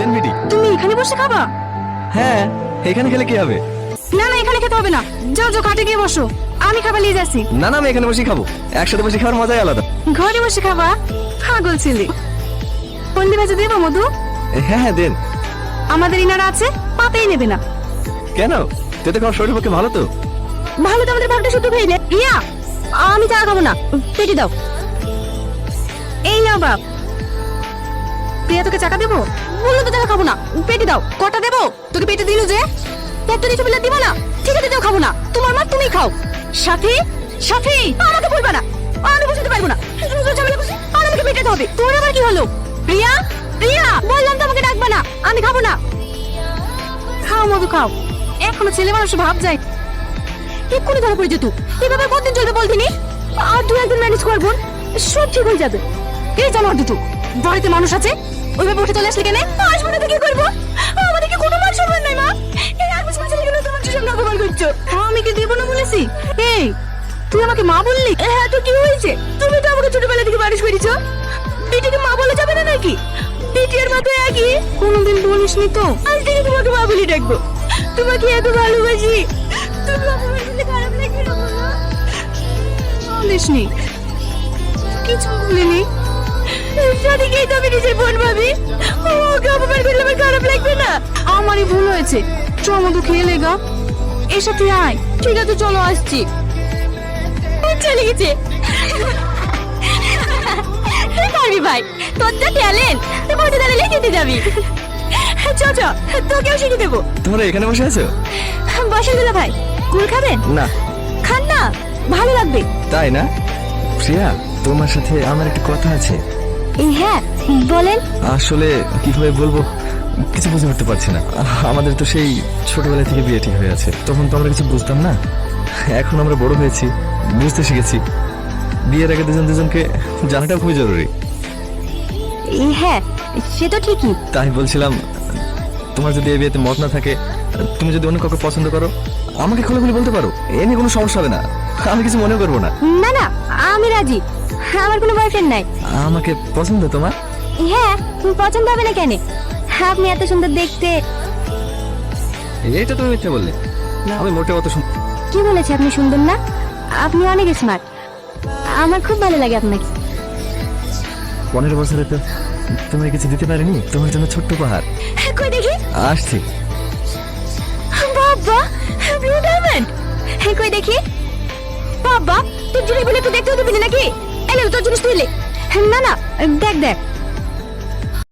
দেন বিটি। তুমি এখানে বসে খাবা? হ্যাঁ, এখানে খেলে কি হবে? না না, এখানে খেতে হবে না। যাও যাও, খাটে গিয়ে বসো, আমি খাবার নিয়ে যাচ্ছি। না না, আমি এখানে বসে খাবো। একসাথে বসে খাওয়ার মজাই আলাদা। ঘরে বসে খাবা? পাগল ছেলে। পল্লি ভাজা দেবো মধু? হ্যাঁ হ্যাঁ দেন। আমাদের ইনারা আছে, পাতেই নেবে না। কেন? তেতে খাওয়ার শরীরের পক্ষে ভালো তো। ভালো তো আমাদের ভাগটা শুধু খাইলে। রিয়া, আমি চা খাবো না, পেটে দাও। এই নাও বাপ। প্রিয়া, তোকে চাকা দেবো? বললো তো চাকা খাবো না, পেটে দাও। কটা দেবো তোকে? পেটে দিল যে এত কিছু বলে দিব না। ঠিক আছে, দাও, খাবো না। তোমার মা, তুমি খাও। সাথী, সাথী, আমাকে বলবা না, আমি বুঝতে পারবো না। আর আমাকে পেটে হবে। তোর আবার কি হলো? প্রিয়া, প্রিয়া, বললাম তো আমাকে ডাকবা না, আমি খাবো না। খাও মধু, খাও। এখনো ছেলে মানুষ ভাব যায়। এক্ষুনি ধরা পড়ে যেত। এভাবে কতদিন চলবে বলতিনি? আর দু একদিন ম্যানেজ করবো, সব ঠিক হয়ে যাবে। এই জানো দুটো বাড়িতে মানুষ আছে, ওইভাবে উঠে চলে আসলে কেন? আসবো না তো কি করবো? আমাদেরকে কোনো মান সম্মান নাই মা। এই আর মাঝে গেলে তোমার সামনে অপমান করছো। আমি কি দেবো না বলেছি? এই, তুই আমাকে মা বললি? হ্যাঁ, তো কি হয়েছে? তুমি তো আমাকে ছোটবেলা থেকে মানুষ করেছো। বেটিকে মা বলা যাবে না নাকি? বেটি আর মা তো একই। কোনোদিন বলিসনি তো। আজ থেকে তোমাকে মা বলি ডাকবো। তোমাকে এত ভালোবাসি। তুমি অপমান করলে খারাপ লাগবে না বলো? বলিসনি, কিছু বলিনি। সাদিকেই তো আমি নিজের বোন ভাবি। ওকে অপমান করলে আমার খারাপ লাগবে না? আমারই ভুল হয়েছে। চল মধু, খেয়ে লেগা। এর সাথে আয়। ঠিক আছে, চলো, আসছি। চলে গেছে। পারবি ভাই, তোর যা ট্যালেন্ট, তুই বসে দাঁড়ালে খেতে যাবি। চ চ, তোকেও শিখে দেবো। তোমরা এখানে বসে আছো? বসেন দিলা ভাই, গুড় খাবেন? না। খান না, ভালো লাগবে। তাই না? প্রিয়া, তোমার সাথে আমার একটা কথা আছে। হ্যাঁ, বলেন। আসলে কিভাবে বলবো কিছু বুঝে উঠতে পারছি না। আমাদের তো সেই ছোটবেলা থেকে বিয়ে ঠিক হয়ে আছে। তখন তো আমরা কিছু বুঝতাম না। এখন আমরা বড় হয়েছি, বুঝতে শিখেছি। বিয়ের আগে দুজন দুজনকে জানাটা খুবই জরুরি। হ্যাঁ, সে তো ঠিকই। তাই বলছিলাম, তোমার যদি এই বিয়েতে মত না থাকে, তুমি যদি অন্য কাউকে পছন্দ করো, আমাকে খোলাখুলি বলতে পারো। এ নিয়ে কোনো সমস্যা হবে না, আমি কিছু মনে করবো না। না না, আমি রাজি। আমার কোনো বয়ফ্রেন্ড নাই। আমাকে পছন্দ তোমার? হ্যাঁ, পছন্দ হবে না কেন? আপনি এত সুন্দর দেখতে। এটা তুমি মিথ্যে বললে। আমি মোটেও অত সুন্দর। কি বলেছে আপনি সুন্দর না? আপনি অনেক স্মার্ট। আমার খুব ভালো লাগে আপনাকে। 15 বছরে তো তোমার কিছু দিতে পারিনি। তোমার জন্য ছোট্ট উপহার। কই দেখি। আসছি। বাবা, ব্লু ডায়মন্ড। কই দেখি। বাবা, তোর জিনিস বলে তো দেখতে হতে নাকি? এলে তোর জিনিস তুইলে। না না, দেখ দেখ।